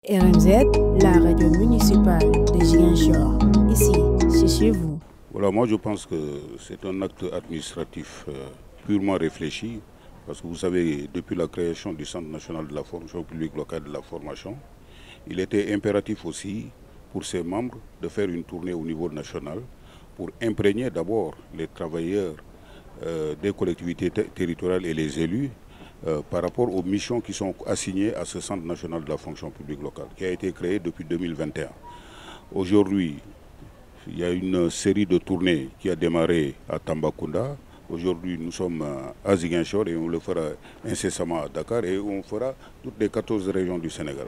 RMZ, la radio municipale de Ziguinchor. Ici, c'est chez vous. Voilà, moi je pense que c'est un acte administratif purement réfléchi, parce que vous savez, depuis la création du Centre national de la formation publique locale de la formation, il était impératif aussi pour ses membres de faire une tournée au niveau national pour imprégner d'abord les travailleurs des collectivités territoriales et les élus par rapport aux missions qui sont assignées à ce Centre national de la fonction publique locale, qui a été créé depuis 2021. Aujourd'hui, il y a une série de tournées qui a démarré à Tambacounda. Aujourd'hui, nous sommes à Ziguinchor et on le fera incessamment à Dakar et on fera toutes les 14 régions du Sénégal.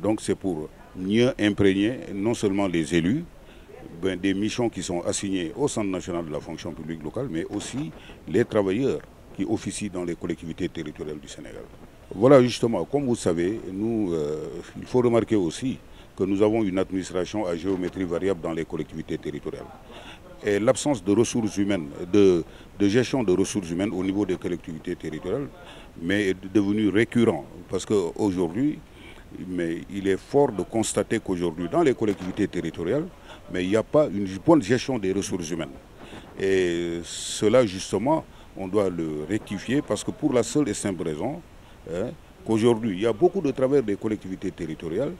Donc c'est pour mieux imprégner non seulement les élus, des missions qui sont assignées au Centre national de la fonction publique locale, mais aussi les travailleurs qui officient dans les collectivités territoriales du Sénégal. Voilà, justement, comme vous savez, nous, il faut remarquer aussi que nous avons une administration à géométrie variable dans les collectivités territoriales. Et l'absence de ressources humaines, de gestion de ressources humaines au niveau des collectivités territoriales, mais est devenu récurrent. Parce qu'aujourd'hui, il est fort de constater qu'aujourd'hui, dans les collectivités territoriales, mais il n'y a pas une bonne gestion des ressources humaines. Et cela, justement, on doit le rectifier parce que pour la seule et simple raison qu'aujourd'hui, il y a beaucoup de travailleurs des collectivités territoriales,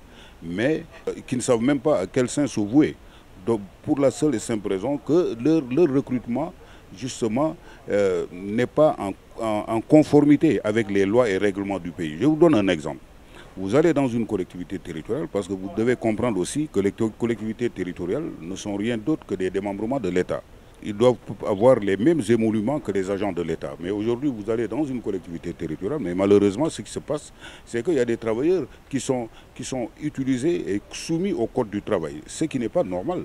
mais qui ne savent même pas à quel sein se vouer. Donc, pour la seule et simple raison que leur recrutement, justement, n'est pas en conformité avec les lois et règlements du pays. Je vous donne un exemple. Vous allez dans une collectivité territoriale parce que vous devez comprendre aussi que les collectivités territoriales ne sont rien d'autre que des démembrements de l'État. Ils doivent avoir les mêmes émoluments que les agents de l'État. Mais aujourd'hui, vous allez dans une collectivité territoriale, mais malheureusement, ce qui se passe, c'est qu'il y a des travailleurs qui sont utilisés et soumis au Code du travail, ce qui n'est pas normal.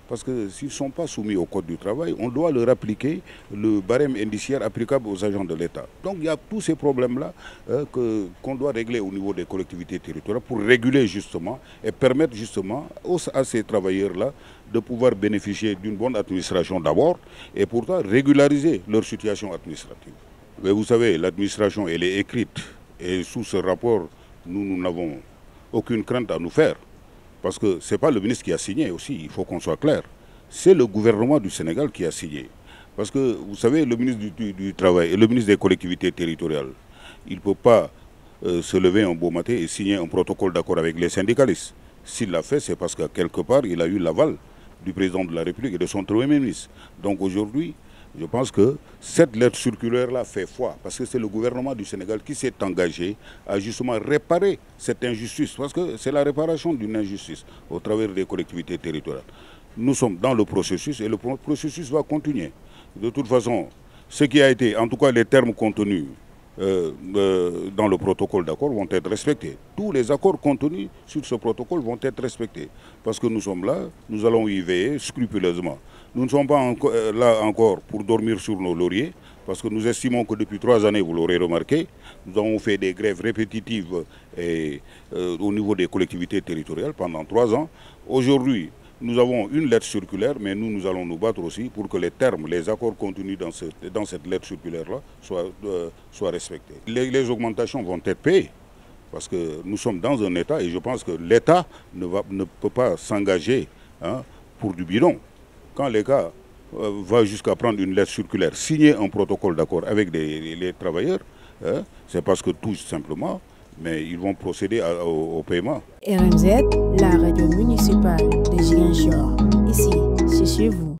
Parce que s'ils ne sont pas soumis au Code du travail, on doit leur appliquer le barème indiciaire applicable aux agents de l'État. Donc il y a tous ces problèmes-là qu'on doit régler au niveau des collectivités territoriales pour réguler justement et permettre justement à ces travailleurs-là de pouvoir bénéficier d'une bonne administration d'abord et pourtant régulariser leur situation administrative. Mais vous savez, l'administration, elle est écrite et sous ce rapport, nous n'avons aucune crainte à nous faire. Parce que ce n'est pas le ministre qui a signé aussi, il faut qu'on soit clair. C'est le gouvernement du Sénégal qui a signé. Parce que, vous savez, le ministre du Travail et le ministre des collectivités territoriales, il ne peut pas se lever un beau matin et signer un protocole d'accord avec les syndicalistes. S'il l'a fait, c'est parce qu'à quelque part, il a eu l'aval du président de la République et de son Premier ministre. Donc aujourd'hui, je pense que cette lettre circulaire-là fait foi, parce que c'est le gouvernement du Sénégal qui s'est engagé à justement réparer cette injustice, parce que c'est la réparation d'une injustice au travers des collectivités territoriales. Nous sommes dans le processus et le processus va continuer. De toute façon, ce qui a été, en tout cas les termes contenus dans le protocole d'accord vont être respectés. Tous les accords contenus sur ce protocole vont être respectés. Parce que nous sommes là, nous allons y veiller scrupuleusement. Nous ne sommes pas là encore pour dormir sur nos lauriers, parce que nous estimons que depuis 3 années, vous l'aurez remarqué, nous avons fait des grèves répétitives au niveau des collectivités territoriales pendant 3 ans. Aujourd'hui, nous avons une lettre circulaire, mais nous allons nous battre aussi pour que les termes, les accords contenus dans cette lettre circulaire-là soient respectés. Les augmentations vont être payées, parce que nous sommes dans un État et je pense que l'État ne peut pas s'engager pour du bidon. Quand l'État va jusqu'à prendre une lettre circulaire, signer un protocole d'accord avec les travailleurs, c'est parce que tout simplement, mais ils vont procéder au paiement. RMZ, la radio municipale de Ziguinchor. Ici, c'est chez vous.